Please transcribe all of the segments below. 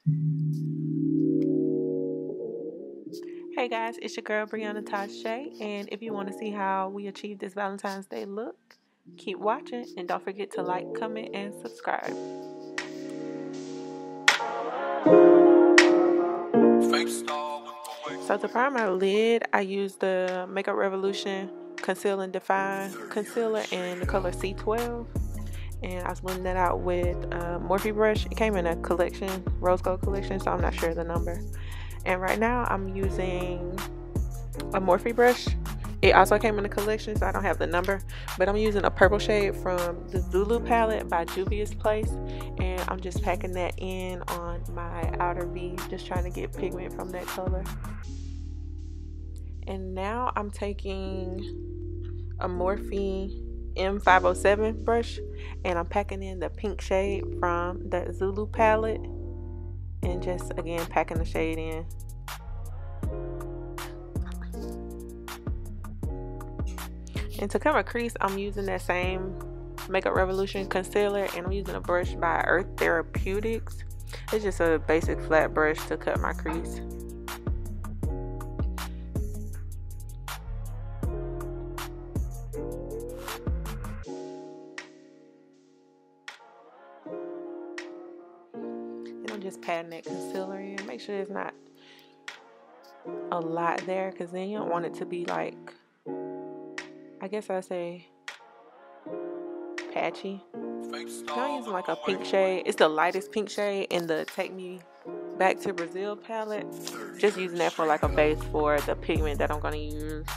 Hey guys, it's your girl Breana Tyshe, and if you want to see how we achieve this Valentine's Day look, keep watching and don't forget to like, comment, and subscribe. So to prime my lid, I used the Makeup Revolution Conceal and Define Concealer in the color C12, and I was blending that out with a Morphe brush. It came in a collection, rose gold collection, so I'm not sure the number. And right now I'm using a Morphe brush. It also came in a collection, so I don't have the number, but I'm using a purple shade from the Zulu palette by Juvia's Place, and I'm just packing that in on my outer V, just trying to get pigment from that color. And now I'm taking a Morphe M507 brush, and I'm packing in the pink shade from the Zulu palette, and just again packing the shade in. And to cover crease, I'm using that same Makeup Revolution concealer, and I'm using a brush by Earth Therapeutics. It's just a basic flat brush to cut my crease. And I'm just patting that concealer in. Make sure there's not a lot there, because then you don't want it to be like, I guess I say patchy. Now I'm using like a pink shade. It's the lightest pink shade in the Take Me Back to Brazil palette. Just using that for like a base for the pigment that I'm going to use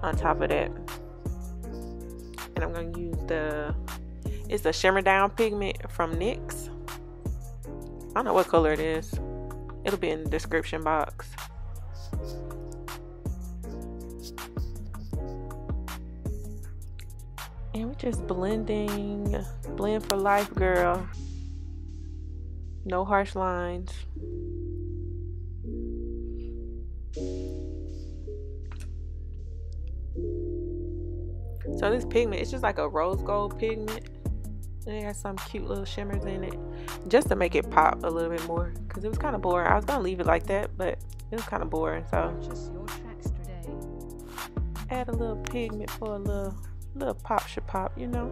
on top of that. And I'm going to use it's the Shimmer Down pigment from NYX. I don't know what color it is. It'll be in the description box. And we're just blending. Blend for life, girl. No harsh lines. So this pigment, it's just like a rose gold pigment. It has some cute little shimmers in it, just to make it pop a little bit more, because it was kind of boring. I was gonna leave it like that, but it was kind of boring, so add a little pigment for a little pop should pop, you know.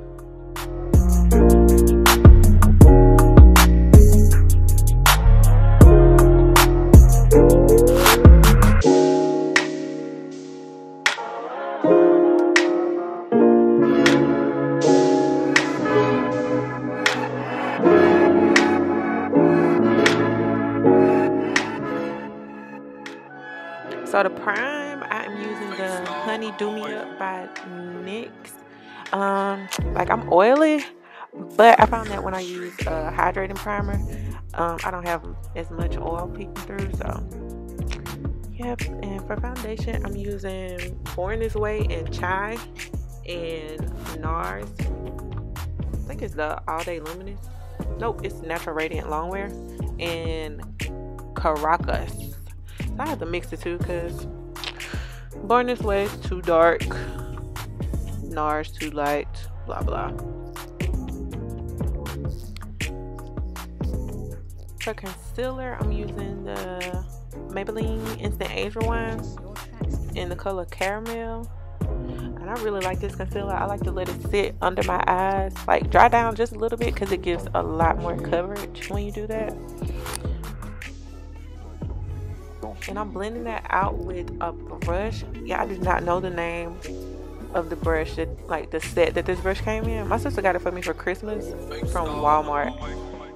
So the prime, I'm using the Honey Do Me Up by NYX. Like, I'm oily, but I found that when I use a hydrating primer, I don't have as much oil peeking through. So yep. And for foundation, I'm using Born This Way and Chai and NARS. I think it's the All Day Luminous. Nope, it's Natural Radiant Longwear and Caracas. So I have to mix the two, because Born This Way is too dark, NARS too light, blah blah. For concealer, I'm using the Maybelline Instant Age Rewind in the color Caramel. And I really like this concealer. I like to let it sit under my eyes, like dry down just a little bit, because it gives a lot more coverage when you do that. And I'm blending that out with a brush. Yeah, I did not know the name of the brush, like the set that this brush came in. My sister got it for me for Christmas from Walmart,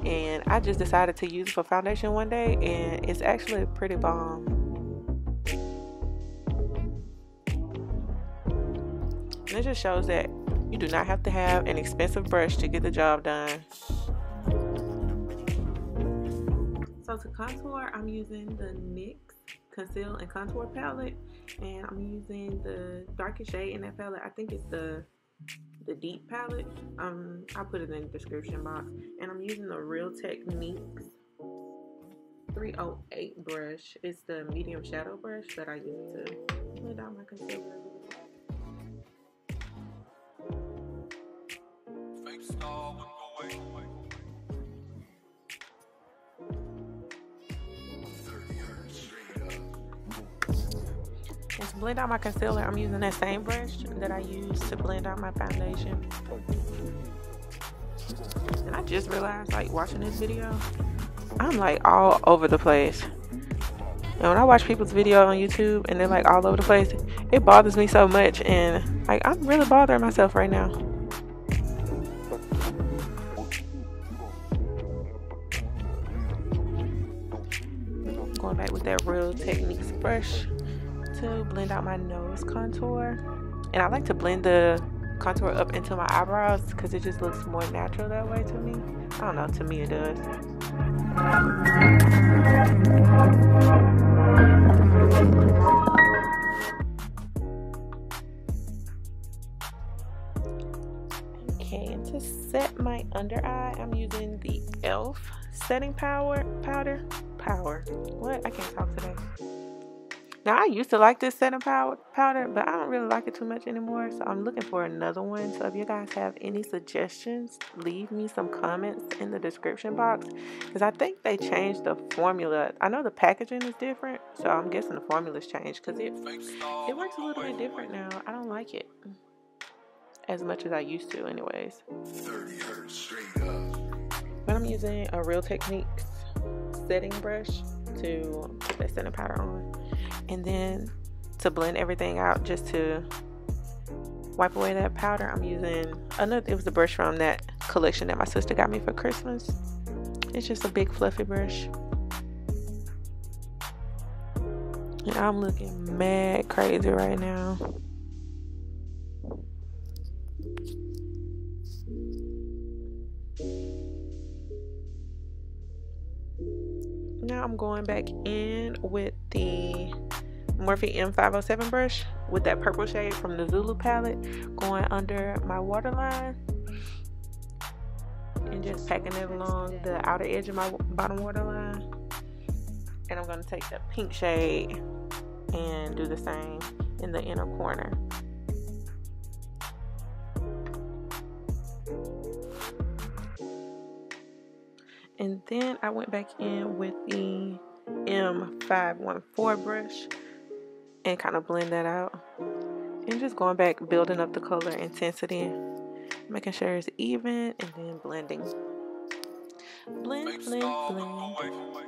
and I just decided to use it for foundation one day, and it's actually pretty bomb. And it just shows that you do not have to have an expensive brush to get the job done. So to contour, I'm using the NYX Conceal and Contour palette, and I'm using the darkest shade in that palette. I think it's the deep palette. I'll put it in the description box. And I'm using the Real Techniques 308 brush. It's the medium shadow brush that I use to blend out my concealer. And to blend out my concealer, I'm using that same brush that I used to blend out my foundation. And I just realized, like, watching this video, I'm like all over the place. And when I watch people's video on YouTube and they're like all over the place, it bothers me so much. And like, I'm really bothering myself right now. Going back with that Real Techniques brush to blend out my nose contour. And I like to blend the contour up into my eyebrows because it just looks more natural that way to me. I don't know, to me it does. Okay, and to set my under eye, I'm using the e.l.f. setting powder. What? I can't talk today. Now, I used to like this setting powder, but I don't really like it too much anymore. So I'm looking for another one. So if you guys have any suggestions, leave me some comments in the description box. Because I think they changed the formula. I know the packaging is different. So I'm guessing the formula's changed. Because it works a little bit different now. I don't like it as much as I used to anyways. But I'm using a Real Techniques setting brush to put that setting powder on. And then to blend everything out, just to wipe away that powder, I'm using it was a brush from that collection that my sister got me for Christmas. It's just a big fluffy brush. And I'm looking mad crazy right now. Now I'm going back in with the Morphe M507 brush with that purple shade from the Zulu palette, going under my waterline and just packing it along the outer edge of my bottom waterline. And I'm going to take the pink shade and do the same in the inner corner. And then I went back in with the M514 brush and kind of blend that out. And just going back, building up the color intensity, making sure it's even, and then blending. Blend, blend, blend.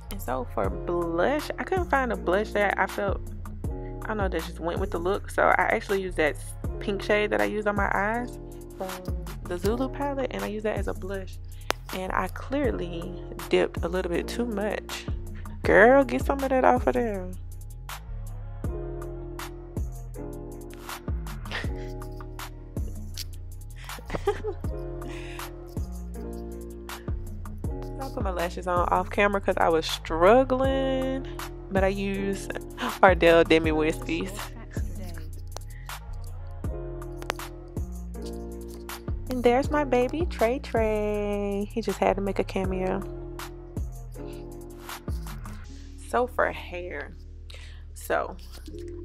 And so for blush, I couldn't find a blush that I felt, I don't know, that just went with the look. So I actually used that pink shade that I used on my eyes from the Zulu palette, and I used that as a blush. And I clearly dipped a little bit too much. Girl, get some of that off of there. I put my lashes on off camera because I was struggling, but I used Ardell Demi Wispies. And there's my baby Trey. He just had to make a cameo. So for hair, so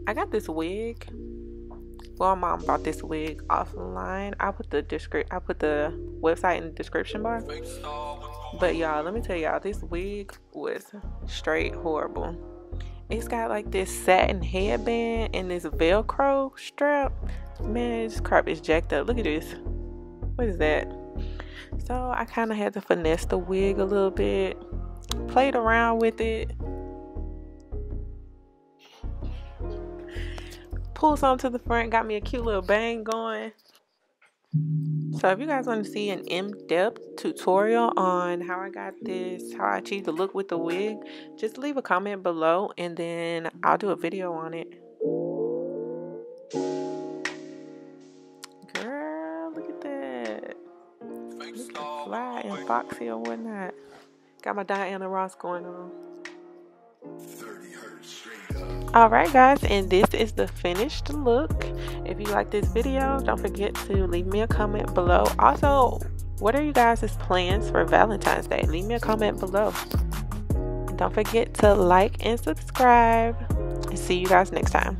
I got this wig. Well, mom bought this wig offline. I put the website in the description bar. But y'all, let me tell y'all, this wig was straight horrible. It's got like this satin headband and this Velcro strap. Man, this crap is jacked up. Look at this. What is that? So I kind of had to finesse the wig a little bit. Played around with it. Pulled some to the front. Got me a cute little bang going. So if you guys want to see an in-depth tutorial on how I got this, how I achieved the look with the wig, just leave a comment below and then I'll do a video on it. Girl, look at that. Look at Fly and Foxy or whatnot. Got my Diana Ross going on. Alright guys, and this is the finished look. If you like this video, don't forget to leave me a comment below. Also, what are you guys' plans for Valentine's Day? Leave me a comment below. And don't forget to like and subscribe. And see you guys next time.